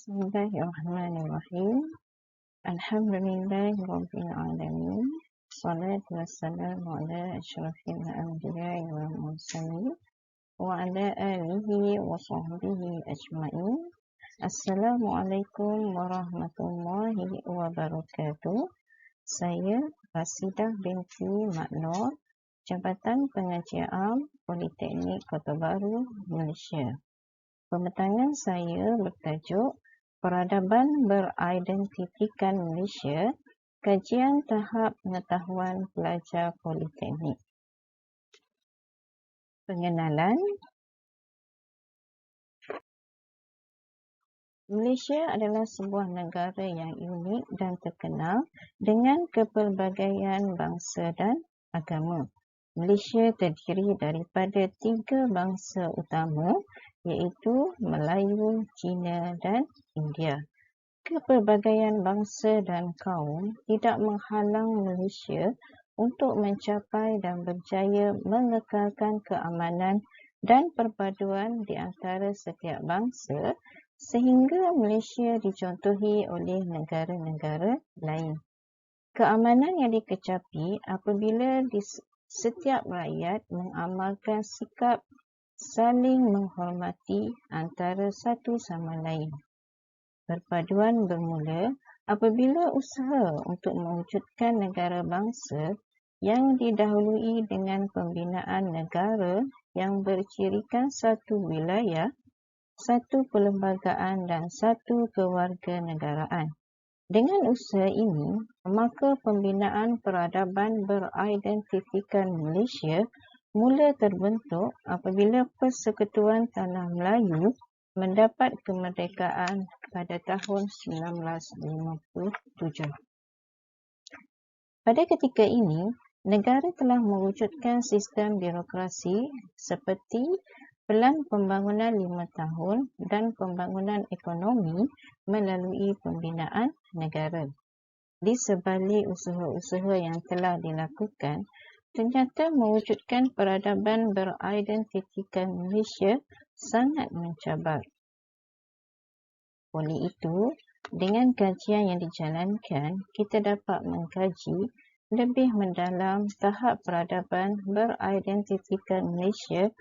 Bismillahirrahmanirrahim. Alhamdulillahirabbil alamin. Wassalatu wassalamu ala asyrafil anbiya'i wal mursalin wa ala alihi wa sahbihi ajma'in. Assalamualaikum warahmatullahi wabarakatuh. Saya Rasidah binti Mak Nur, Jabatan Pengajian Am Politeknik Kota Baru, Malaysia. Pembentangan saya bertajuk Peradaban Beridentifikan Malaysia, Kajian Tahap Pengetahuan Pelajar Politeknik. Pengenalan. Malaysia adalah sebuah negara yang unik dan terkenal dengan kepelbagaian bangsa dan agama. Malaysia terdiri daripada 3 bangsa utama, iaitu Melayu, Cina dan India. Kepelbagaian bangsa dan kaum tidak menghalang Malaysia untuk mencapai dan berjaya mengekalkan keamanan dan perpaduan di antara setiap bangsa, sehingga Malaysia dicontohi oleh negara-negara lain. Keamanan yang dikecapi apabila setiap rakyat mengamalkan sikap saling menghormati antara satu sama lain. Perpaduan bermula apabila usaha untuk mewujudkan negara bangsa yang didahului dengan pembinaan negara yang bercirikan satu wilayah, satu perlembagaan dan satu kewarganegaraan. Dengan usaha ini, maka pembinaan peradaban beridentifikan Malaysia mula terbentuk apabila Persekutuan Tanah Melayu mendapat kemerdekaan pada tahun 1957. Pada ketika ini, negara telah mewujudkan sistem birokrasi seperti Pelan Pembangunan 5 tahun dan pembangunan ekonomi melalui pembinaan negara. Di sebalik usaha-usaha yang telah dilakukan, ternyata mewujudkan peradaban beridentifikan Malaysia sangat mencabar. Oleh itu, dengan kajian yang dijalankan, kita dapat mengkaji lebih mendalam tahap peradaban beridentifikan Malaysia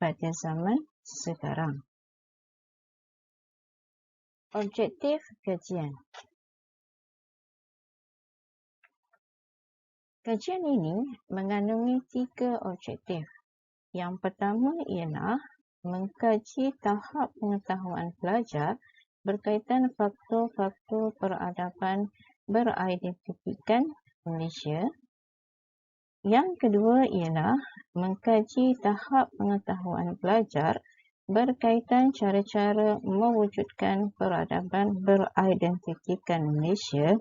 pada zaman sekarang. Objektif kajian. Kajian ini mengandungi 3 objektif. Yang pertama ialah mengkaji tahap pengetahuan pelajar berkaitan faktor-faktor peradaban beridentifikan Malaysia. Yang kedua ialah mengkaji tahap pengetahuan pelajar berkaitan cara-cara mewujudkan peradaban beridentifikan Malaysia.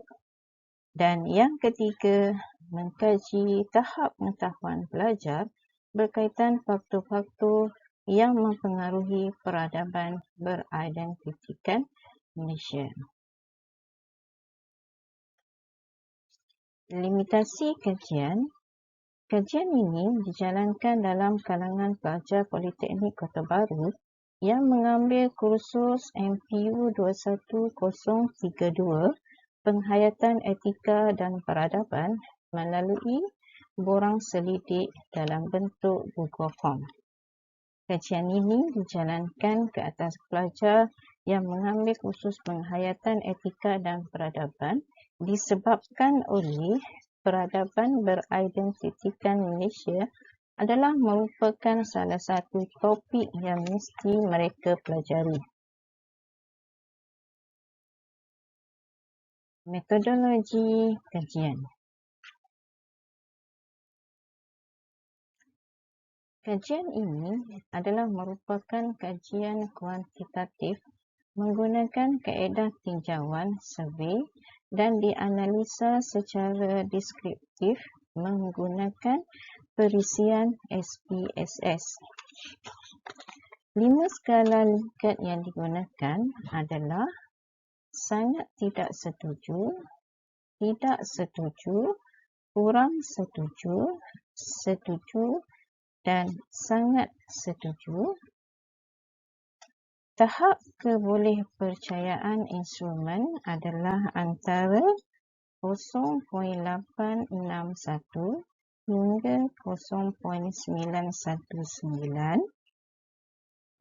Dan yang ketiga, mengkaji tahap pengetahuan pelajar berkaitan faktor-faktor yang mempengaruhi peradaban beridentifikan Malaysia. Limitasi kajian. Kajian ini dijalankan dalam kalangan pelajar Politeknik Kota Baru yang mengambil kursus MPU 21032 Penghayatan Etika dan Peradaban melalui borang selidik dalam bentuk Google Form. Kajian ini dijalankan ke atas pelajar yang mengambil kursus Penghayatan Etika dan Peradaban disebabkan oleh peradaban beridentifikan Malaysia adalah merupakan salah satu topik yang mesti mereka pelajari. Metodologi kajian. Kajian ini adalah merupakan kajian kuantitatif menggunakan kaedah tinjauan survey dan dianalisa secara deskriptif menggunakan perisian SPSS. 5 skala lingkat yang digunakan adalah sangat tidak setuju, tidak setuju, kurang setuju, setuju dan sangat setuju. tahap kebolehpercayaan instrumen adalah antara 0.861 hingga 0.919,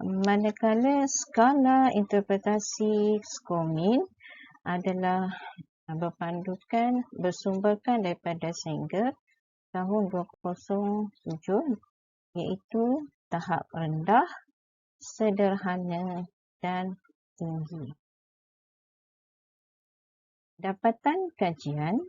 manakala skala interpretasi Scomin adalah bersumberkan daripada Sanger tahun 2007, iaitu tahap rendah, sederhana dan tinggi. Dapatan kajian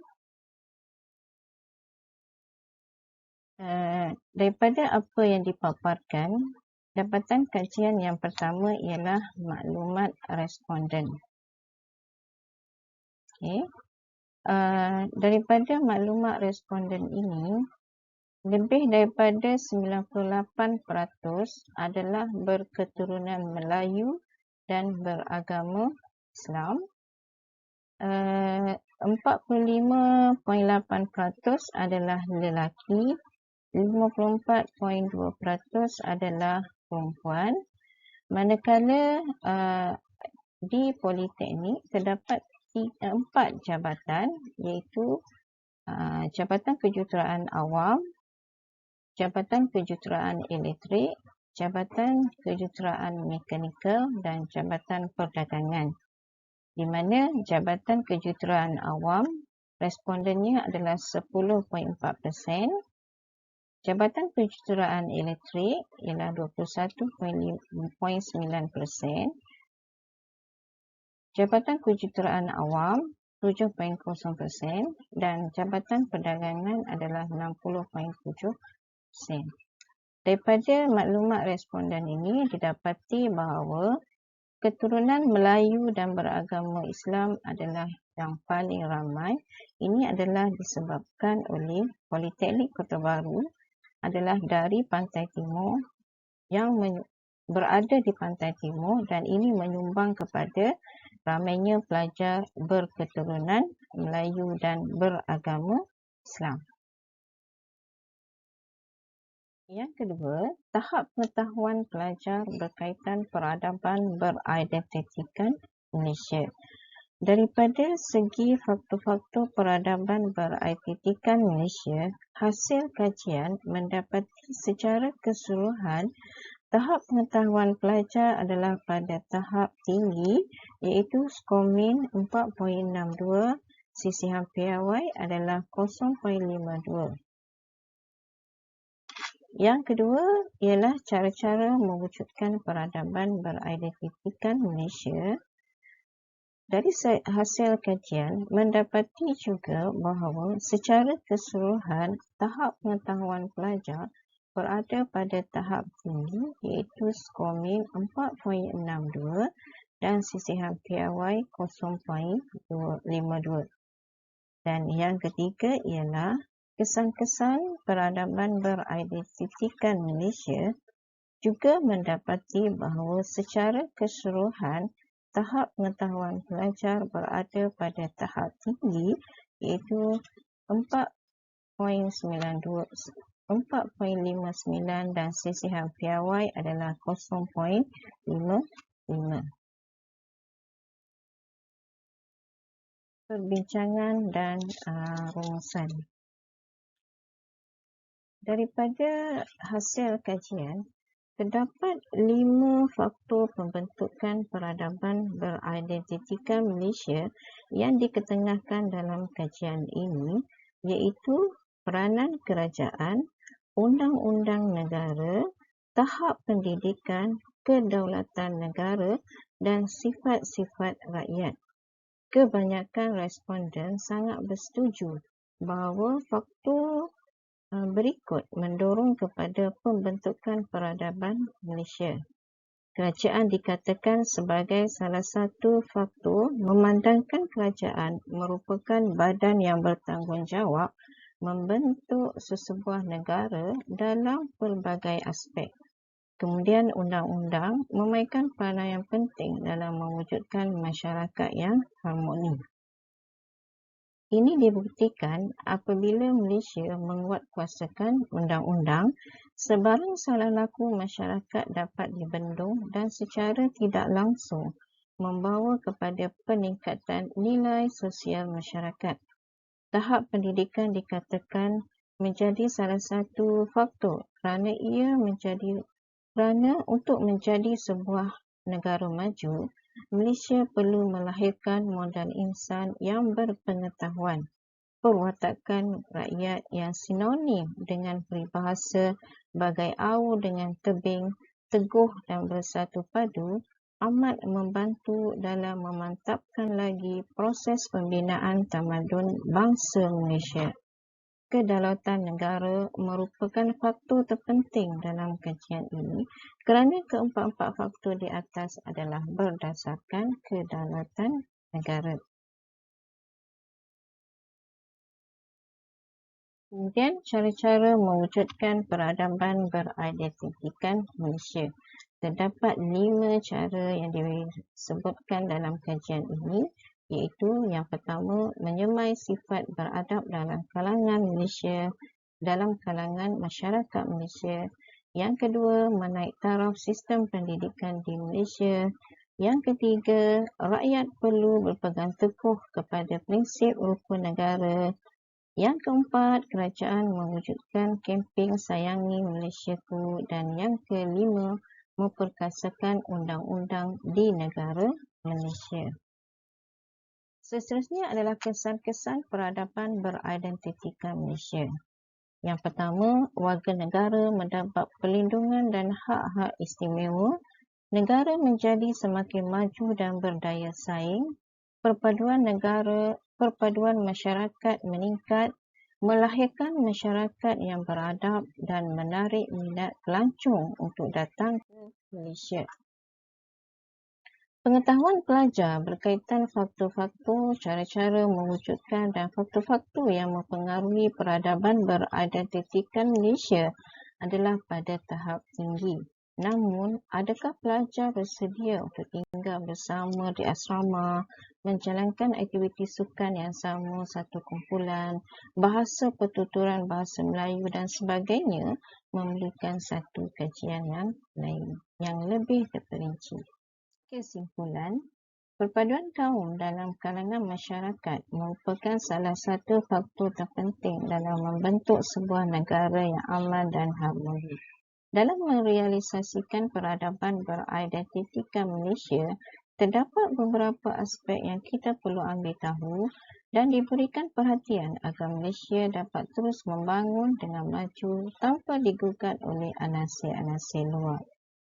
daripada apa yang dipaparkan, dapatan kajian yang pertama ialah maklumat responden. Okay. Daripada maklumat responden ini, lebih daripada 98% adalah berketurunan Melayu dan beragama Islam. 45.8% adalah lelaki, 54.2% adalah perempuan, manakala di Politeknik terdapat 4 jabatan, iaitu Jabatan Kejuruteraan Awam, Jabatan Kejuruteraan Elektrik, Jabatan Kejuruteraan Mekanikal dan Jabatan Perdagangan, di mana Jabatan Kejuruteraan Awam respondennya adalah 10.4%, Jabatan Kejuruteraan Elektrik ialah 21.9%, Jabatan Kejuruteraan Awam 7.0% dan Jabatan Perdagangan adalah 60.7%. Daripada maklumat responden ini didapati bahawa keturunan Melayu dan beragama Islam adalah yang paling ramai. Ini adalah disebabkan oleh Politeknik Kota Baru adalah dari Pantai Timur yang berada di Pantai Timur, dan ini menyumbang kepada ramainya pelajar berketurunan Melayu dan beragama Islam. Yang kedua, tahap pengetahuan pelajar berkaitan peradaban beridentitikan Malaysia. Daripada segi faktor-faktor peradaban beridentitikan Malaysia, hasil kajian mendapati secara keseluruhan tahap pengetahuan pelajar adalah pada tahap tinggi, iaitu Scomin 4.62, sisihan piawai adalah 0.52. Yang kedua ialah cara-cara mewujudkan peradaban beridentitikan Malaysia. Dari hasil kajian mendapati juga bahawa secara keseluruhan tahap pengetahuan pelajar berada pada tahap tinggi, iaitu Scomin 4.62 dan sisihan piawai 0.52. Dan yang ketiga ialah kesan-kesan peradaban beridentitikan Malaysia juga mendapati bahawa secara keseluruhan tahap pengetahuan pelajar berada pada tahap tinggi, iaitu 4.59 dan sisihan piawai adalah 0.55. Perbincangan dan rumusan. Daripada hasil kajian, terdapat 5 faktor pembentukan peradaban beridentitikan Malaysia yang diketengahkan dalam kajian ini, iaitu peranan kerajaan, undang-undang negara, tahap pendidikan, kedaulatan negara dan sifat-sifat rakyat. Kebanyakan responden sangat bersetuju bahawa faktor berikut mendorong kepada pembentukan peradaban Malaysia. Kerajaan dikatakan sebagai salah satu faktor, memandangkan kerajaan merupakan badan yang bertanggungjawab membentuk sesebuah negara dalam pelbagai aspek. Kemudian undang-undang memainkan peranan yang penting dalam mewujudkan masyarakat yang harmoni. Ini dibuktikan apabila Malaysia menguatkuasakan undang-undang Sebarang salah laku masyarakat dapat dibendung dan secara tidak langsung membawa kepada peningkatan nilai sosial masyarakat. Tahap pendidikan dikatakan menjadi salah satu faktor kerana untuk menjadi sebuah negara maju, Malaysia perlu melahirkan modal insan yang berpengetahuan, perwatakan rakyat yang sinonim dengan peribahasa bagai awu dengan tebing, teguh dan bersatu padu, amat membantu dalam memantapkan lagi proses pembinaan tamadun bangsa Malaysia. Kedaulatan negara merupakan faktor terpenting dalam kajian ini kerana keempat-empat faktor di atas adalah berdasarkan kedaulatan negara. Kemudian, cara-cara mewujudkan peradaban beridentitikan Malaysia. Terdapat 5 cara yang disebutkan dalam kajian ini, iaitu yang pertama, menyemai sifat beradab dalam kalangan masyarakat Malaysia. Yang kedua, menaik taraf sistem pendidikan di Malaysia. Yang ketiga, rakyat perlu berpegang teguh kepada prinsip rukun negara. Yang keempat, kerajaan mewujudkan kempen Sayangi Malaysiaku. Dan yang kelima, memperkasakan undang-undang di negara Malaysia. Seterusnya adalah kesan-kesan peradaban beridentitikan Malaysia. Yang pertama, warga negara mendapat perlindungan dan hak-hak istimewa. Negara menjadi semakin maju dan berdaya saing. Perpaduan masyarakat meningkat, melahirkan masyarakat yang beradab dan menarik minat pelancong untuk datang ke Malaysia. Pengetahuan pelajar berkaitan faktor-faktor, cara-cara mewujudkan dan faktor-faktor yang mempengaruhi peradaban beridentitikan Malaysia adalah pada tahap tinggi. Namun, adakah pelajar bersedia untuk tinggal bersama di asrama, menjalankan aktiviti sukan yang sama satu kumpulan, bahasa pertuturan bahasa Melayu dan sebagainya, memerlukan satu kajian yang lain, yang lebih terperinci. Kesimpulan, perpaduan kaum dalam kalangan masyarakat merupakan salah satu faktor terpenting dalam membentuk sebuah negara yang aman dan harmoni. Dalam merealisasikan peradaban beridentitikan Malaysia, terdapat beberapa aspek yang kita perlu ambil tahu dan diberikan perhatian agar Malaysia dapat terus membangun dengan maju tanpa digugat oleh anasir-anasir luar.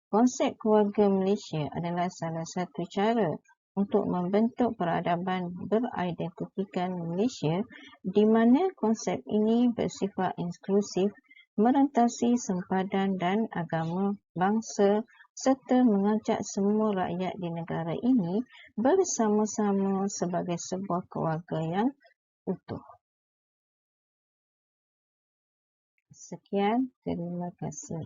Konsep keluarga Malaysia adalah salah satu cara untuk membentuk peradaban beridentitikan Malaysia di mana konsep ini bersifat inklusif, merentasi sempadan dan agama, bangsa serta mengajak semua rakyat di negara ini bersama-sama sebagai sebuah keluarga yang utuh. Sekian, terima kasih.